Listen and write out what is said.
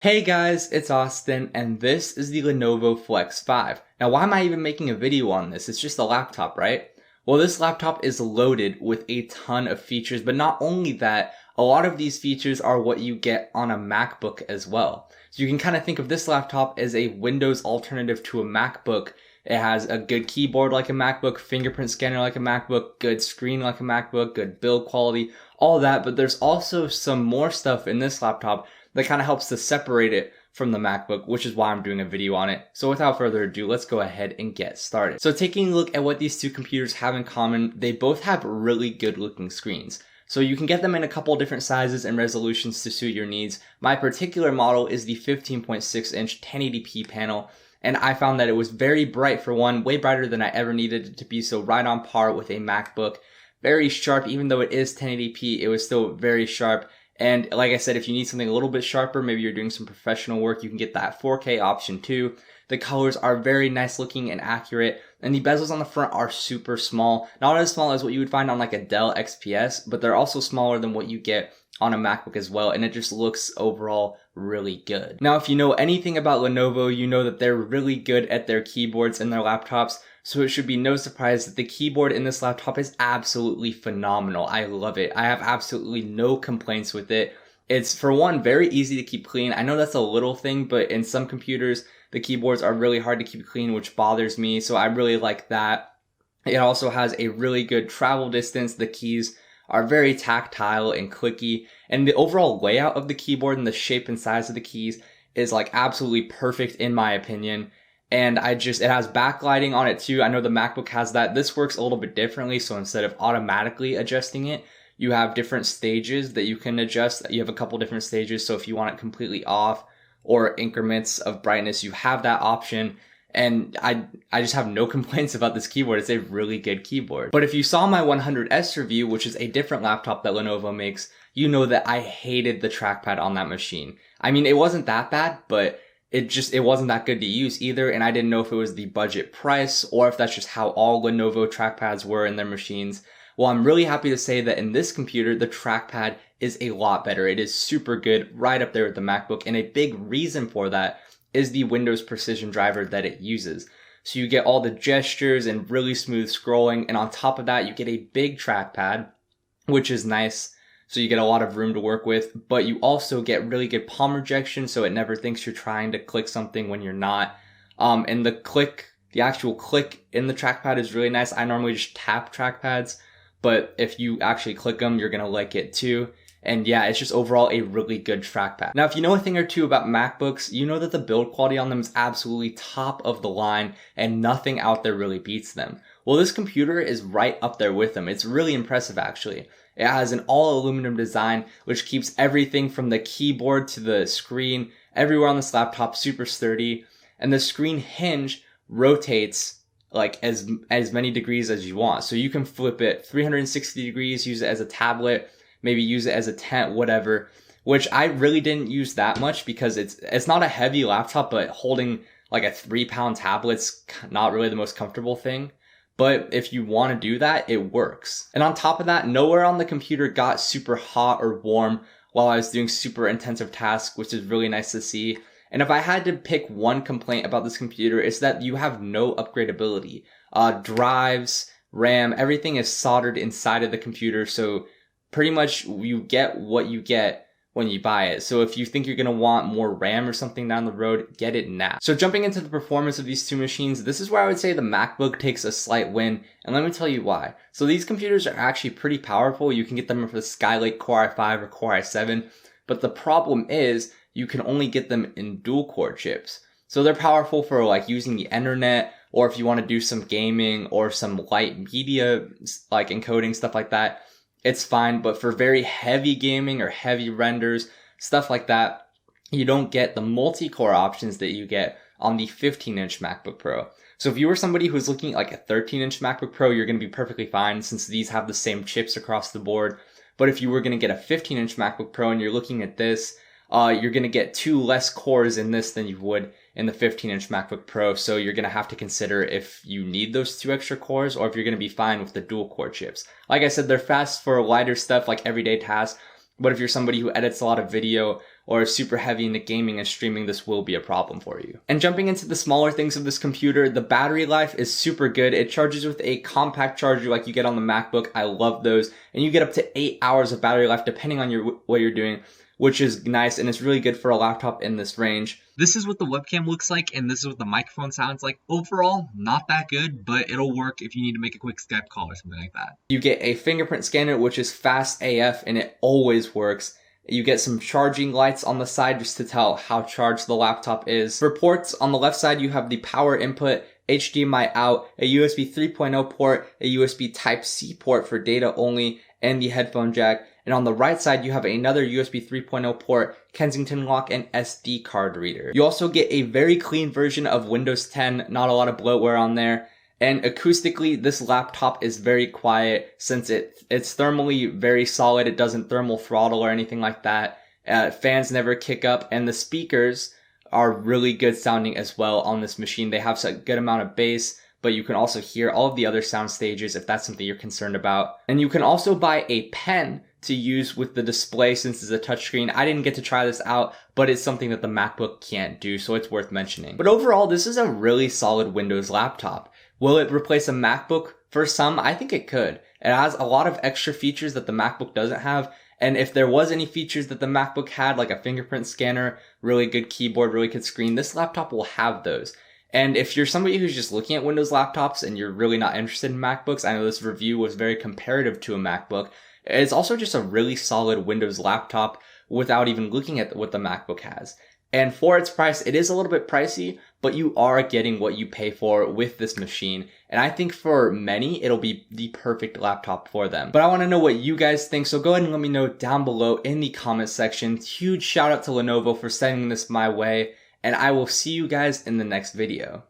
Hey guys, it's Austin, and this is the Lenovo Flex 5. Now, why am I even making a video on this? It's just a laptop, right? Well, this laptop is loaded with a ton of features, but not only that, a lot of these features are what you get on a MacBook as well. So you can kind of think of this laptop as a Windows alternative to a MacBook. It has a good keyboard like a MacBook, fingerprint scanner like a MacBook, good screen like a MacBook, good build quality, all that, but there's also some more stuff in this laptop that kind of helps to separate it from the MacBook, which is why I'm doing a video on it. So without further ado, let's go ahead and get started. So taking a look at what these two computers have in common, they both have really good looking screens. So you can get them in a couple different sizes and resolutions to suit your needs. My particular model is the 15.6 inch 1080p panel, and I found that it was very bright for one, way brighter than I ever needed it to be, so right on par with a MacBook. Very sharp, even though it is 1080p, it was still very sharp. And like I said, if you need something a little bit sharper, maybe you're doing some professional work, you can get that 4K option too. The colors are very nice looking and accurate, and the bezels on the front are super small. Not as small as what you would find on like a Dell XPS, but they're also smaller than what you get on a MacBook as well, and it just looks overall really good. Now, if you know anything about Lenovo, you know that they're really good at their keyboards and their laptops, so it should be no surprise that the keyboard in this laptop is absolutely phenomenal. I love it. I have absolutely no complaints with it. It's, for one, very easy to keep clean. I know that's a little thing, but in some computers, the keyboards are really hard to keep clean, which bothers me, so I really like that. It also has a really good travel distance. The keys are very tactile and clicky, and the overall layout of the keyboard and the shape and size of the keys is like absolutely perfect in my opinion. And it has backlighting on it too. I know the MacBook has that. This works a little bit differently, so instead of automatically adjusting it, you have different stages that you can adjust. You have a couple different stages, so if you want it completely off or increments of brightness, you have that option. And I just have no complaints about this keyboard. It's a really good keyboard. But if you saw my 100S review, which is a different laptop that Lenovo makes, you know that I hated the trackpad on that machine. I mean, it wasn't that bad, but it wasn't that good to use either, and I didn't know if it was the budget price or if that's just how all Lenovo trackpads were in their machines. Well, I'm really happy to say that in this computer, the trackpad is a lot better. It is super good, right up there with the MacBook, and a big reason for that is the Windows Precision driver that it uses. So you get all the gestures and really smooth scrolling, and on top of that, you get a big trackpad, which is nice. So you get a lot of room to work with, but you also get really good palm rejection, so it never thinks you're trying to click something when you're not. And the actual click in the trackpad is really nice. I normally just tap trackpads, but if you actually click them, you're gonna like it too. And yeah, it's just overall a really good trackpad. Now, if you know a thing or two about MacBooks, you know that the build quality on them is absolutely top of the line, and nothing out there really beats them. Well, this computer is right up there with them. It's really impressive, actually. It has an all aluminum design, which keeps everything from the keyboard to the screen everywhere on this laptop super sturdy. And the screen hinge rotates like as many degrees as you want. So you can flip it 360 degrees, use it as a tablet, maybe use it as a tent, whatever. Which I really didn't use that much because it's not a heavy laptop, but holding like a 3-pound tablet's not really the most comfortable thing. But if you want to do that, it works. And on top of that, nowhere on the computer got super hot or warm while I was doing super intensive tasks, which is really nice to see. And if I had to pick one complaint about this computer, it's that you have no upgradability. Drives, RAM, everything is soldered inside of the computer, so pretty much you get what you get when you buy it. So if you think you're going to want more RAM or something down the road, get it now. So jumping into the performance of these two machines, this is where I would say the MacBook takes a slight win, and let me tell you why. So these computers are actually pretty powerful. You can get them for the Skylake Core i5 or Core i7, but the problem is you can only get them in dual core chips. So they're powerful for like using the internet, or if you want to do some gaming or some light media like encoding, stuff like that. It's fine, but for very heavy gaming or heavy renders, stuff like that, you don't get the multi-core options that you get on the 15-inch MacBook Pro. So if you were somebody who's looking at like a 13-inch MacBook Pro, you're going to be perfectly fine since these have the same chips across the board. But if you were going to get a 15-inch MacBook Pro and you're looking at this, you're going to get 2 less cores in this than you would in the 15-inch MacBook Pro. So you're going to have to consider if you need those 2 extra cores or if you're going to be fine with the dual core chips. Like I said, they're fast for lighter stuff like everyday tasks. But if you're somebody who edits a lot of video or super heavy into gaming and streaming, this will be a problem for you. And jumping into the smaller things of this computer, the battery life is super good. It charges with a compact charger like you get on the MacBook. I love those. And you get up to 8 hours of battery life depending on what you're doing, which is nice, and it's really good for a laptop in this range. This is what the webcam looks like, and this is what the microphone sounds like. Overall, not that good, but it'll work if you need to make a quick Skype call or something like that. You get a fingerprint scanner, which is fast AF, and it always works. You get some charging lights on the side just to tell how charged the laptop is. For ports, on the left side you have the power input, HDMI out, a USB 3.0 port, a USB Type-C port for data only, and the headphone jack. And on the right side you have another USB 3.0 port, Kensington lock, and SD card reader. You also get a very clean version of Windows 10, not a lot of bloatware on there. And acoustically, this laptop is very quiet since it's thermally very solid. It doesn't thermal throttle or anything like that. Fans never kick up, and the speakers are really good sounding as well on this machine. They have a good amount of bass, but you can also hear all of the other sound stages if that's something you're concerned about. And you can also buy a pen to use with the display since it's a touchscreen. I didn't get to try this out, but it's something that the MacBook can't do, so it's worth mentioning. But overall, this is a really solid Windows laptop. Will it replace a MacBook? For some, I think it could. It has a lot of extra features that the MacBook doesn't have, and if there was any features that the MacBook had, like a fingerprint scanner, really good keyboard, really good screen, this laptop will have those. And if you're somebody who's just looking at Windows laptops and you're really not interested in MacBooks, I know this review was very comparative to a MacBook, it's also just a really solid Windows laptop without even looking at what the MacBook has. And for its price, it is a little bit pricey, but you are getting what you pay for with this machine. And I think for many, it'll be the perfect laptop for them. But I want to know what you guys think, so go ahead and let me know down below in the comment section. Huge shout out to Lenovo for sending this my way, and I will see you guys in the next video.